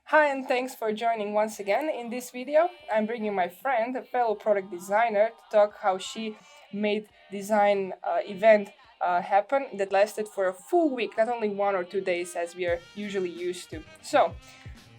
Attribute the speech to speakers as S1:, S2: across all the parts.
S1: Hi, and thanks for joining once again. In this video, I'm bringing my friend, a fellow product designer, to talk how she made design event happen that lasted for a full week, not only 1 or 2 days as we are usually used to. So,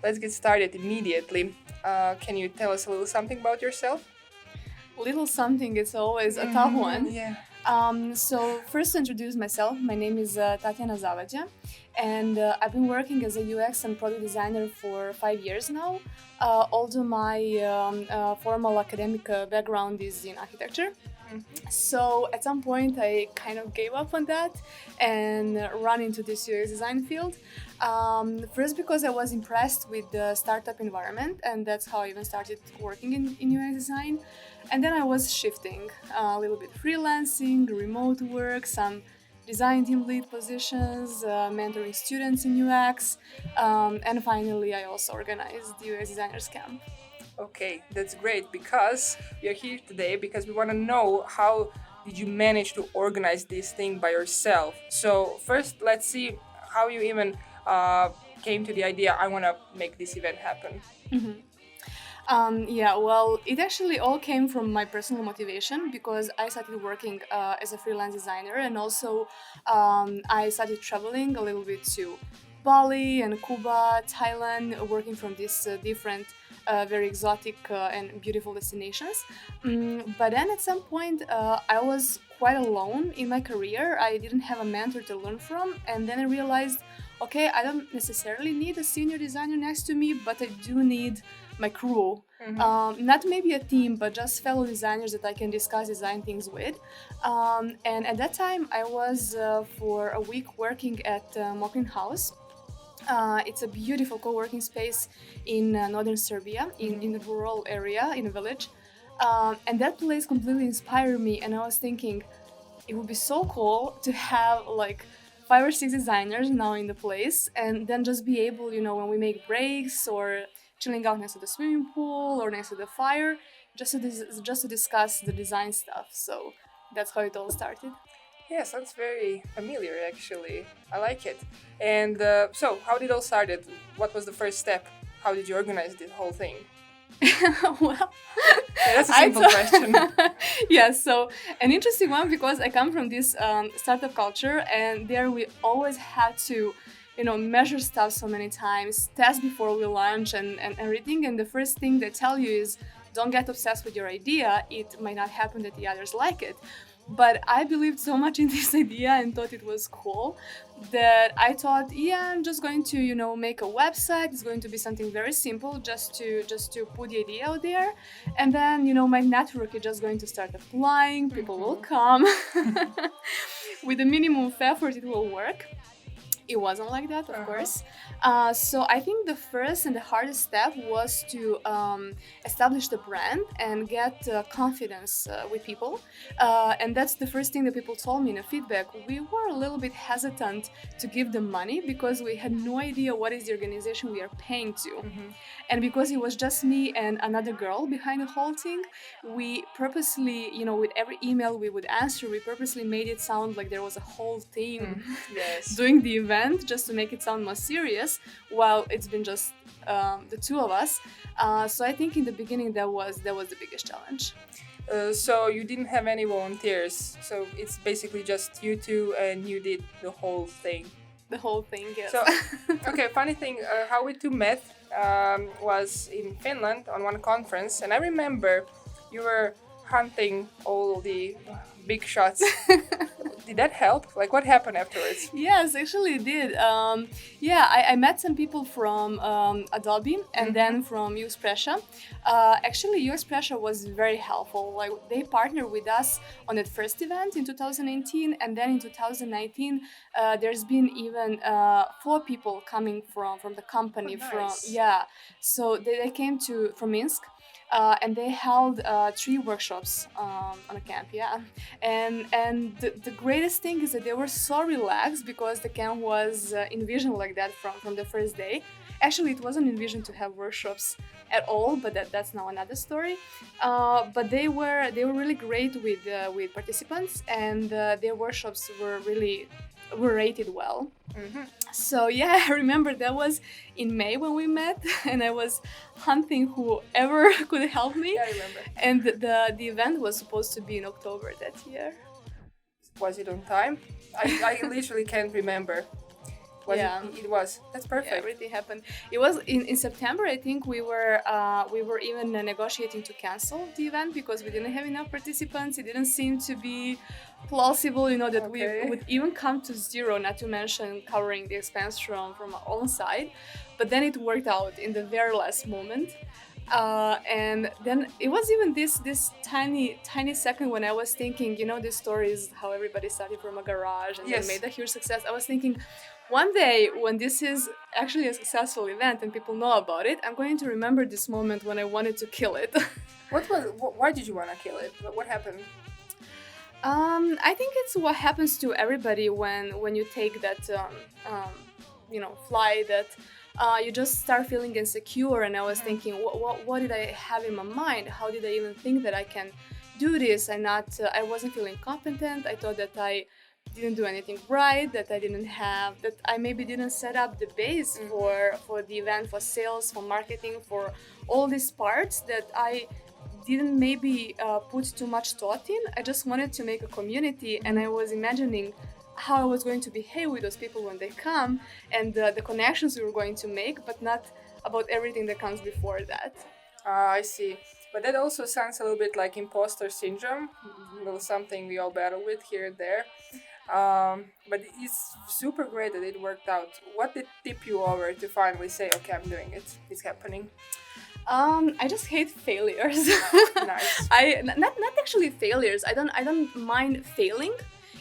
S1: let's get started immediately. Can you tell us a little something about yourself?
S2: Little something is always a tough one.
S1: Yeah.
S2: So first to introduce myself, my name is Tatiana Zavadja, and I've been working as a UX and product designer for 5 years now. Although my formal academic background is in architecture, so at some point I kind of gave up on that and run into this UX design field. First because I was impressed with the startup environment, and that's how I even started working in UX design. And then I was shifting a little bit freelancing, remote work, some design team lead positions, mentoring students in UX, and finally I also organized the UX Designers Camp.
S1: Okay, that's great because we are here today because we want to know how did you manage to organize this thing by yourself. So first, let's see how you even came to the idea. I want to make this event happen.
S2: Yeah, well, it actually all came from my personal motivation because I started working as a freelance designer, and also I started traveling a little bit to Bali and Cuba, Thailand, working from these different, very exotic and beautiful destinations. But then at some point, I was quite alone in my career. I didn't have a mentor to learn from, and then I realized, okay, I don't necessarily need a senior designer next to me, but I do need my crew. Not maybe a team, but just fellow designers that I can discuss design things with. And at that time, I was for a week working at Mokrin House. It's a beautiful co-working space in northern Serbia, in a rural area, in a village. And that place completely inspired me, and I was thinking, it would be so cool to have like 5 or 6 designers now in the place, and then just be able, when we make breaks or chilling out next to the swimming pool or next to the fire, just to discuss the design stuff. So that's how it all started.
S1: Yeah, sounds very familiar actually. I like it. And so, how did it all started? What was the first step? How did you organize this whole thing?
S2: Well,
S1: Yeah, that's a
S2: I
S1: simple question.
S2: yeah, so an interesting one because I come from this startup culture, and there we always had to, measure stuff so many times, test before we launch, and everything. And the first thing they tell you is, don't get obsessed with your idea. It might not happen that the others like it. But I believed so much in this idea and thought it was cool that I thought, yeah, I'm just going to, make a website. It's going to be something very simple, just to put the idea out there, and then, my network is just going to start applying. People will come. With a minimum of effort, it will work. It wasn't like that, of course. So I think the first and the hardest step was to establish the brand and get confidence with people. And that's the first thing that people told me in the feedback. We were a little bit hesitant to give them money because we had no idea what is the organization we are paying to. And because it was just me and another girl behind the whole thing, we purposely, with every email we would answer, we purposely made it sound like there was a whole team
S1: Yes.
S2: doing the event just to make it sound more serious, while it's been just the two of us. So I think in the beginning that was the biggest challenge.
S1: So you didn't have any volunteers. So it's basically just you two, and you did the whole thing.
S2: The whole thing, yes.
S1: So, okay, funny thing, how we two met was in Finland on one conference, and I remember you were hunting all the big shots. Did that help? Like, what happened afterwards?
S2: Yes, actually it did. Yeah, I met some people from Adobe and then from UX Pressure. Actually, UX Pressure was very helpful. Like, they partnered with us on that first event in 2018, and then in 2019, there's been even 4 people coming from the company.
S1: Oh,
S2: From
S1: nice.
S2: yeah, so they came from Minsk. And they held 3 workshops on a camp, yeah. And the greatest thing is that they were so relaxed because the camp was envisioned like that from the first day. Actually, it wasn't envisioned to have workshops at all, but that's now another story. But they were really great with participants, and their workshops were really were rated well.
S1: Mm-hmm.
S2: So yeah, I remember that was in May when we met, and I was hunting whoever could help me.
S1: Yeah, I remember.
S2: And the event was supposed to be in October that year.
S1: Was it on time? I literally can't remember.
S2: Yeah.
S1: It was. That's perfect.
S2: Yeah, everything happened. It was in September. I think we were even negotiating to cancel the event because we didn't have enough participants. It didn't seem to be plausible, that
S1: Okay.
S2: we would even come to zero. Not to mention covering the expense from our own side. But then it worked out in the very last moment. And then it was even this tiny second when I was thinking, this story is how everybody started from a garage and
S1: Yes.
S2: then made a huge success. I was thinking, one day when this is actually a successful event and people know about it, I'm going to remember this moment when I wanted to kill it.
S1: Why did you want to kill it? What happened?
S2: I think it's what happens to everybody when you take that fly that you just start feeling insecure. And I was thinking, what did I have in my mind? How did I even think that I can do this? I wasn't feeling competent. I thought that I didn't do anything right, that I maybe didn't set up the base for the event, for sales, for marketing, for all these parts that I didn't maybe put too much thought in. I just wanted to make a community, and I was imagining how I was going to behave with those people when they come, and the connections we were going to make, but not about everything that comes before that.
S1: I see. But that also sounds a little bit like imposter syndrome, something we all battle with here and there. But it's super great that it worked out. What did tip you over to finally say, okay, I'm doing it, it's happening?
S2: I just hate failures.
S1: Nice.
S2: Not actually failures. I don't mind failing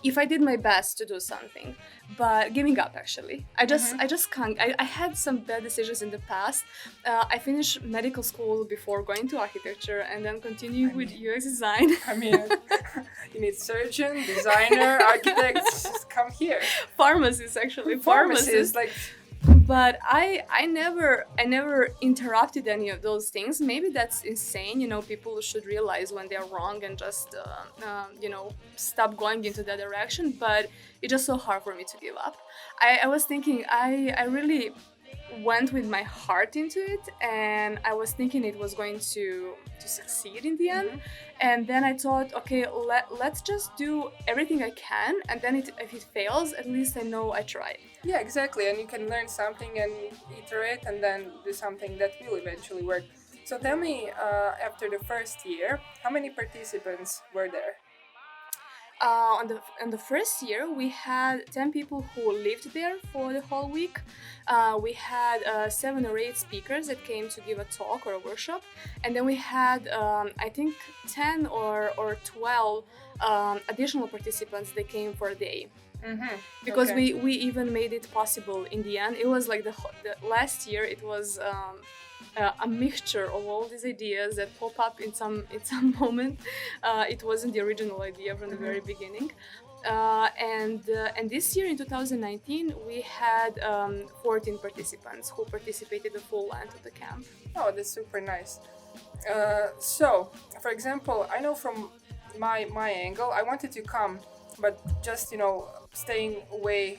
S2: if I did my best to do something, but giving up actually. I just can't. I had some bad decisions in the past. I finished medical school before going to architecture and then continued with UX design.
S1: I mean, you need surgeon, designer, architects, just come here.
S2: Pharmacist actually.
S1: Pharmacist, like.
S2: But I never interrupted any of those things. Maybe that's insane. People should realize when they're wrong and just stop going into that direction. But it's just so hard for me to give up. I was thinking I really went with my heart into it, and I was thinking it was going to succeed in the end. And then I thought, okay, let's just do everything I can, and then if it fails, at least I know I tried.
S1: Yeah, exactly, and you can learn something and iterate and then do something that will eventually work. So tell me, after the first year, how many participants were there?
S2: On the first year, we had 10 people who lived there for the whole week. We had 7 or 8 speakers that came to give a talk or a workshop, and then we had I think 10 or 12 additional participants that came for a day. Because we even made it possible in the end. It was like the last year. It was a mixture of all these ideas that pop up in some moment. It wasn't the original idea from the very beginning. And this year in 2019 we had 14 participants who participated the full length of the camp.
S1: Oh, that's super nice. So, for example, I know from my angle, I wanted to come, but just staying away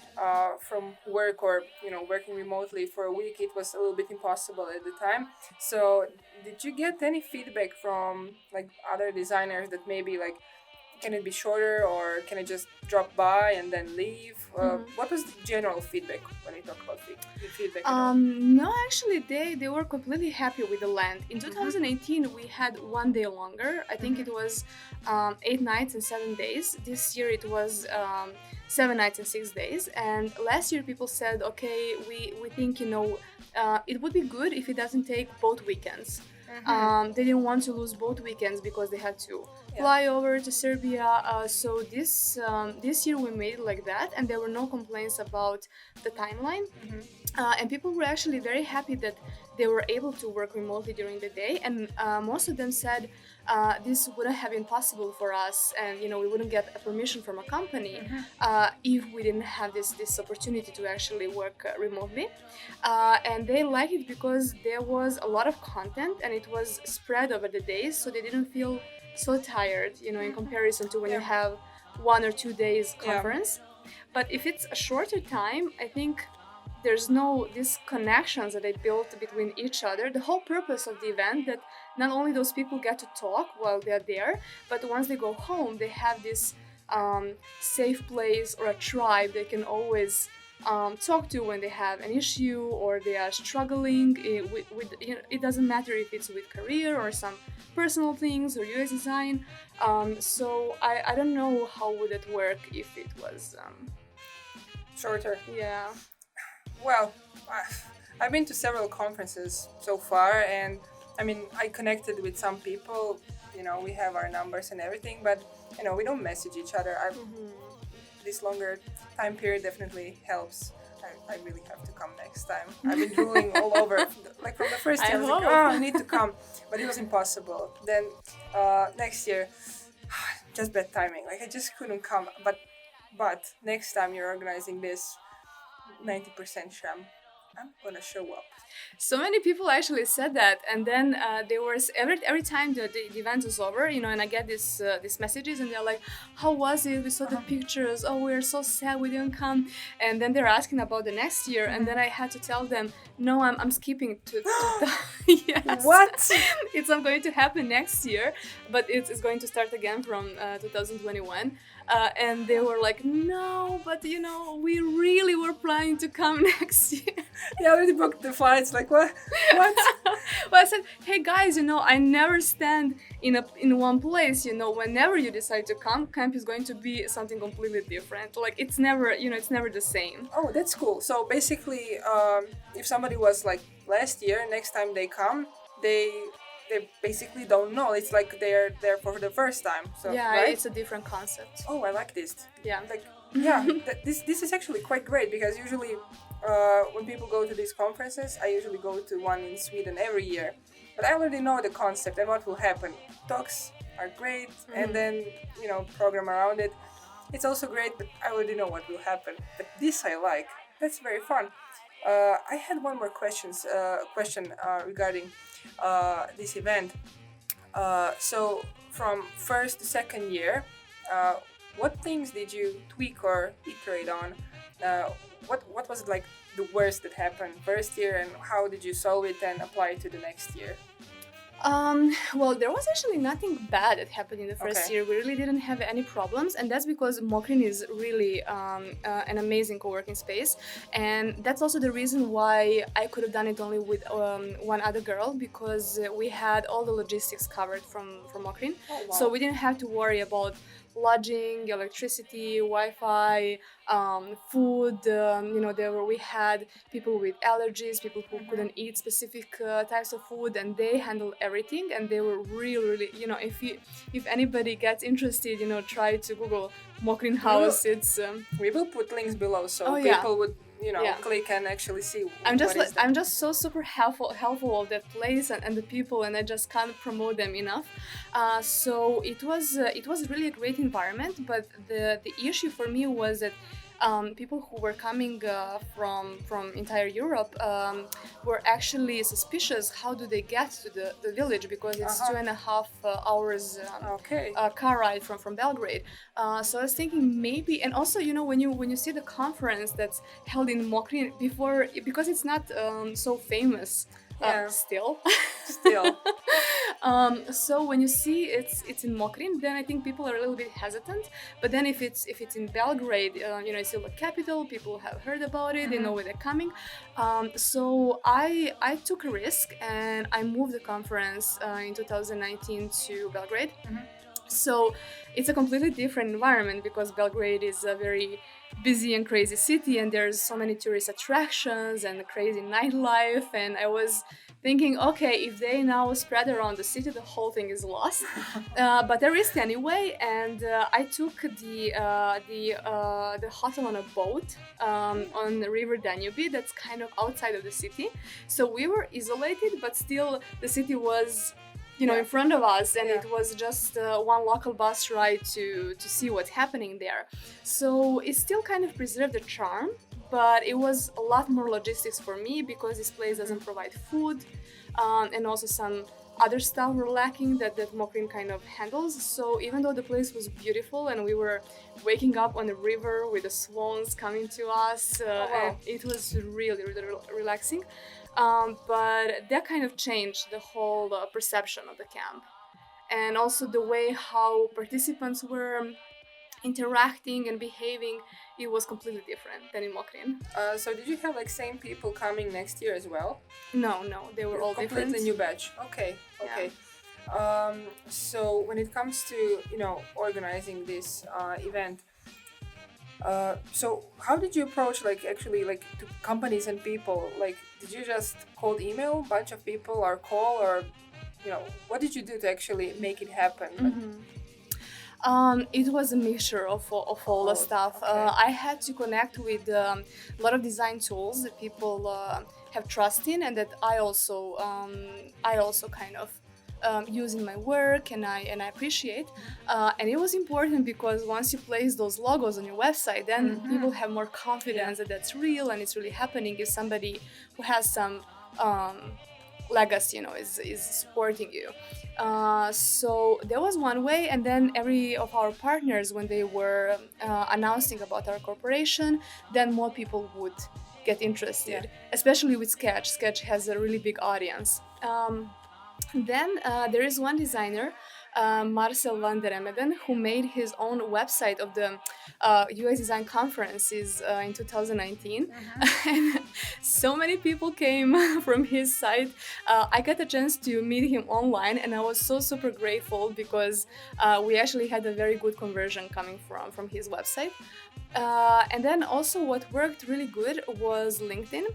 S1: from work or working remotely for a week, it was a little bit impossible at the time. So did you get any feedback from like other designers that maybe like, can it be shorter or can I just drop by and then leave? What was the general feedback when you talk about feedback?
S2: No, actually they were completely happy with the length. In 2018 we had 1 day longer. I think it was 8 nights and 7 days. This year it was 7 nights and 6 days. And last year people said, okay, we think it would be good if it doesn't take both weekends. They didn't want to lose both weekends because they had to fly over to Serbia. So this year we made it like that, and there were no complaints about the timeline. And people were actually very happy that they were able to work remotely during the day. And most of them said this wouldn't have been possible for us, and we wouldn't get a permission from a company if we didn't have this opportunity to actually work remotely. And they liked it because there was a lot of content and it was spread over the days, so they didn't feel so tired, in comparison to when you have 1 or 2 days conference. But if it's a shorter time, I think there's no these connections that they built between each other. The whole purpose of the event that not only those people get to talk while they're there, but once they go home, they have this safe place or a tribe they can always talk to when they have an issue or they are struggling with it doesn't matter if it's with career or some personal things or UX design. So I don't know how would it work if it was
S1: Shorter.
S2: yeah.
S1: Well, I've been to several conferences so far, and I mean, I connected with some people. You know, we have our numbers and everything, but you know, we don't message each other. This longer time period definitely helps. I really have to come next time. I've been drooling all over, like from the first year. I was like, oh, I need to come, but it was impossible. Then next year, just bad timing. Like I just couldn't come. But next time you're organizing this, 90% sham, I'm gonna show up.
S2: So many people actually said that, and then they were every time the event is over, you know, and I get these messages, and they're like, "How was it? We saw the pictures. Oh, we're so sad we didn't come." And then they're asking about the next year, and then I had to tell them, "No, I'm skipping to yes.
S1: What?
S2: It's not going to happen next year, but it's going to start again from 2021." And they were like, "No, but you know, we really were planning to come next year."
S1: They already booked the flights. Like what? What?
S2: Well, I said, "Hey guys, you know, I never stand in one place. You know, whenever you decide to come, camp is going to be something completely different. Like it's never, you know, it's never the same."
S1: Oh, that's cool. So basically, if somebody was like last year, next time they come, they basically don't know. It's like they're there for the first time. So
S2: Yeah,
S1: right?
S2: it's a different concept.
S1: Oh, I like this.
S2: Yeah.
S1: Like yeah, this is actually quite great because usually when people go to these conferences, I usually go to one in Sweden every year. But I already know the concept and what will happen. Talks are great, and then you know program around it. It's also great, but I already know what will happen. But this I like. That's very fun. I had one more question regarding this event. So from first to second year, what things did you tweak or iterate on? What was like the worst that happened first year, and how did you solve it and apply it to the next year?
S2: Well, there was actually nothing bad that happened in the first
S1: Okay.
S2: year. We really didn't have any problems, and that's because Mokrin is really an amazing co-working space, and that's also the reason why I could have done it only with one other girl, because we had all the logistics covered from Mokrin,
S1: Oh, wow.
S2: so we didn't have to worry about lodging, electricity, Wi-Fi, food. You know, we had people with allergies, people who couldn't eat specific types of food, and they handled everything. And they were really, you know, if anybody gets interested, you know, try to Google Mokrin House. It's
S1: We will put links below so
S2: Oh, yeah.
S1: people would
S2: Yeah.
S1: click and actually see.
S2: I'm just so super helpful of that place and the people, and I just can't promote them enough. So it was really a great environment, but the issue for me was that people who were coming from entire Europe were actually suspicious. How do they get to the village, because it's 2.5 hours
S1: Okay.
S2: car ride from Belgrade. So I was thinking maybe, and also, you know, when you see the conference that's held in Mokrin before, because it's not so famous
S1: Yeah.
S2: still.
S1: Still.
S2: So when you see it's in Mokrin, then I think people are a little bit hesitant. But then if it's in Belgrade, you know, it's still the capital. People have heard about it. They know where they're coming. So I took a risk and I moved the conference in 2019 to Belgrade. So it's a completely different environment, because Belgrade is a very busy and crazy city, and there's so many tourist attractions and crazy nightlife. And I was thinking, okay, if they now spread around the city, the whole thing is lost. But I risked anyway, and I took the hotel on a boat on the river Danube. That's kind of outside of the city. So we were isolated, but still the city was in front of us, and
S1: Yeah.
S2: it was just one local bus ride to see what's happening there. So it still kind of preserved the charm, but it was a lot more logistics for me because this place doesn't provide food, and also some other stuff were lacking that Mokrin kind of handles. So even though the place was beautiful and we were waking up on the river with the swans coming to us, and it was really, really relaxing. But that kind of changed the whole perception of the camp, and also the way how participants were interacting and behaving. It was completely different than in Mokrin.
S1: So did you have like same people coming next year as well?
S2: No, they were all
S1: Completely
S2: different.
S1: new batch. Okay. So when it comes to organizing this event, so how did you approach actually to companies and people? Like, did you just cold email a bunch of people or call, or what did you do to actually make it happen?
S2: It was a mixture of all the stuff.
S1: Okay.
S2: I had to connect with a lot of design tools that people have trust in, and that I also kind of use in my work, and I appreciate. And it was important because once you place those logos on your website, then people have more confidence that that's real and it's really happening. If somebody who has some legacy, is supporting you. So there was one way, and then every of our partners, when they were announcing about our corporation, then more people would get interested, especially with Sketch. Sketch has a really big audience. Then there is one designer, Marcel van der Emeden, who made his own website of the UX Design conferences in 2019. And so many people came from his site. I got a chance to meet him online, and I was so super grateful because we actually had a very good conversion coming from his website. And then also what worked really good was LinkedIn.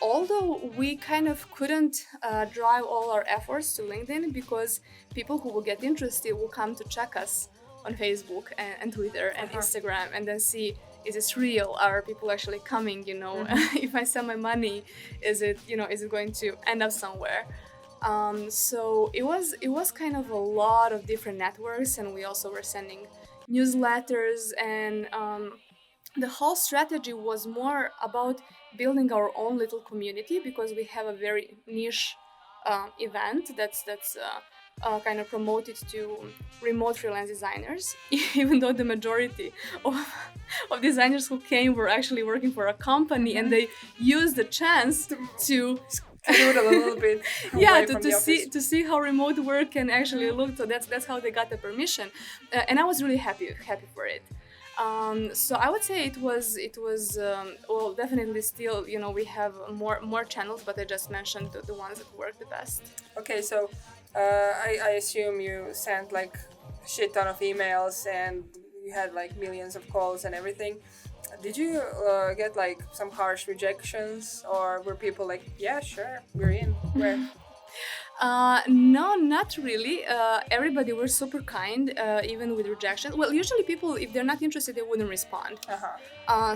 S2: Although we kind of couldn't drive all our efforts to LinkedIn because people who will get interested will come to check us on Facebook and Twitter and Instagram, and then see, is this real? Are people actually coming? If I sell my money, is it going to end up somewhere? So it was kind of a lot of different networks, and we also were sending newsletters, and the whole strategy was more about building our own little community, because we have a very niche event that's kind of promoted to remote freelance designers, even though the majority of designers who came were actually working for a company, and they used the chance to
S1: do it a little bit
S2: to see how remote work can actually look. So that's how they got the permission, and I was really happy for it. So I would say it was well, definitely still, we have more channels, but I just mentioned the ones that work the best.
S1: Okay, so I assume you sent like a shit ton of emails and you had like millions of calls and everything. Did you get like some harsh rejections, or were people like, yeah, sure, we're in? Where?
S2: No, not really. Everybody were super kind, even with rejection. Well, usually people, if they're not interested, they wouldn't respond.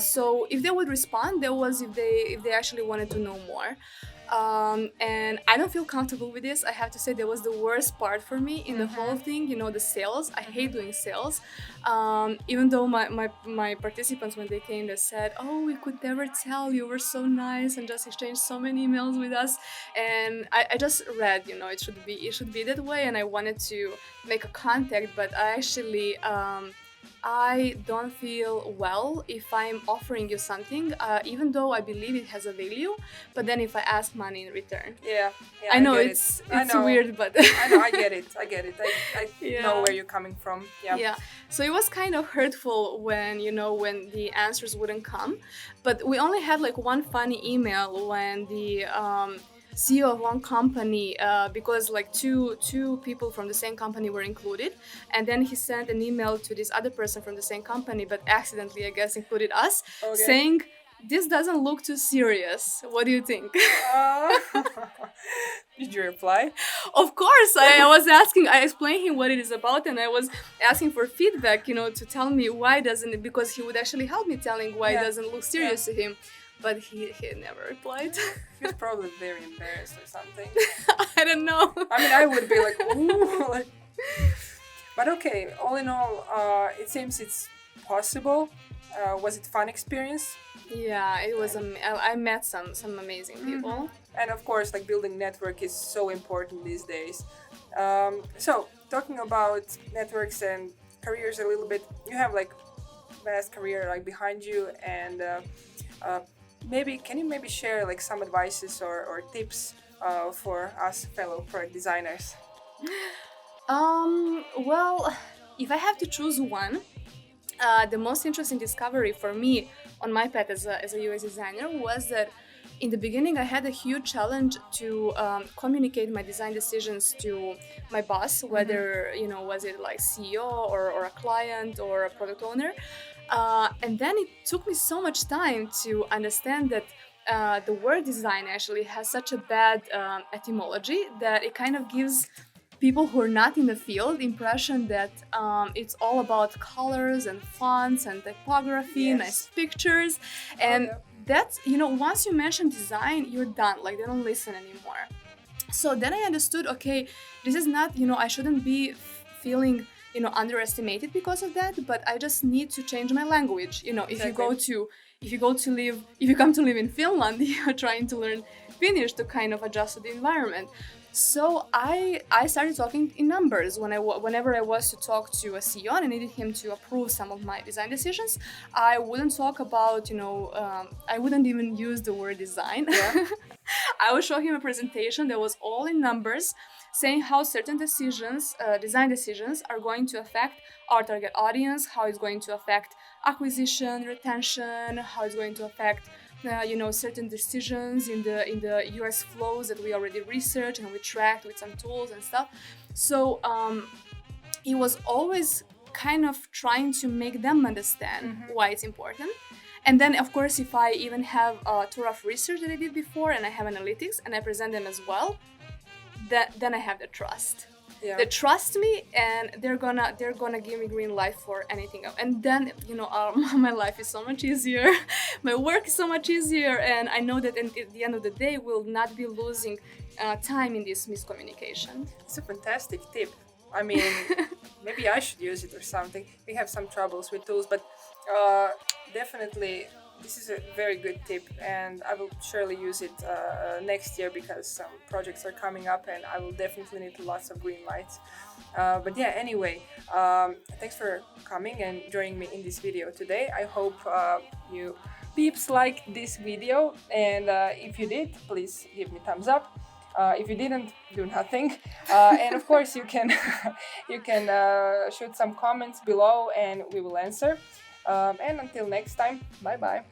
S2: So if they would respond, that was if they actually wanted to know more. And I don't feel comfortable with this. I have to say that was the worst part for me in the whole thing, the sales. I hate doing sales. Even though my participants, when they came, they said, oh, we could never tell, you were so nice and just exchanged so many emails with us. And I just read, it should be that way, and I wanted to make a contact, but I actually I don't feel well if I'm offering you something, even though I believe it has a value, but then if I ask money in return.
S1: Yeah,
S2: I know it's weird, but
S1: I get it. I know where you're coming from.
S2: Yeah. So it was kind of hurtful when the answers wouldn't come, but we only had like one funny email when the CEO of one company, because like two people from the same company were included, and then he sent an email to this other person from the same company, but accidentally, I guess, included us, saying, this doesn't look too serious. What do you think?
S1: Did you reply?
S2: Of course, I explained him what it is about, and I was asking for feedback, to tell me why doesn't it, because he would actually help me telling why it doesn't look serious to him. but he never replied.
S1: He was probably very embarrassed or something.
S2: I don't know.
S1: I mean, I would be like, ooh. Like... But okay, all in all, it seems it's possible. Was it fun experience?
S2: Yeah, it was. I met some amazing people.
S1: And of course, like building network is so important these days. So talking about networks and careers a little bit, you have like vast career like behind you, and maybe can you maybe share like some advices or tips for us fellow product designers?
S2: Well, if I have to choose one, the most interesting discovery for me on my path as a UX designer was that in the beginning I had a huge challenge to communicate my design decisions to my boss, whether was it like CEO or a client or a product owner, and then it took me so much time to understand that the word design actually has such a bad etymology that it kind of gives people who are not in the field impression that it's all about colors and fonts and typography,
S1: Yes.
S2: nice pictures, and that's once you mention design, you're done. Like they don't listen anymore. So then I understood, okay, this is not I shouldn't be feeling underestimated because of that, but I just need to change my language. If you come to live in Finland, you're trying to learn Finnish to kind of adjust to the environment. So I started talking in numbers whenever I was to talk to a CEO and I needed him to approve some of my design decisions. I wouldn't talk about I wouldn't even use the word design.
S1: Yeah.
S2: I would show him a presentation that was all in numbers, saying how certain decisions, design decisions, are going to affect our target audience, how it's going to affect acquisition, retention, how it's going to affect certain decisions in the US flows that we already researched and we tracked with some tools and stuff. So it was always kind of trying to make them understand why it's important. And then, of course, if I even have a tour of research that I did before and I have analytics and I present them as well, then I have the trust.
S1: Yeah.
S2: They trust me and they're gonna give me green light for anything else. And then my life is so much easier, my work is so much easier, and I know that at the end of the day we'll not be losing time in this miscommunication.
S1: It's a fantastic tip. I mean, maybe I should use it or something. We have some troubles with tools, but definitely this is a very good tip, and I will surely use it next year because some projects are coming up and I will definitely need lots of green lights. But yeah, anyway, thanks for coming and joining me in this video today. I hope you peeps liked this video, and if you did, please give me thumbs up. If you didn't, do nothing. And of course, you can shoot some comments below and we will answer. And until next time, bye bye.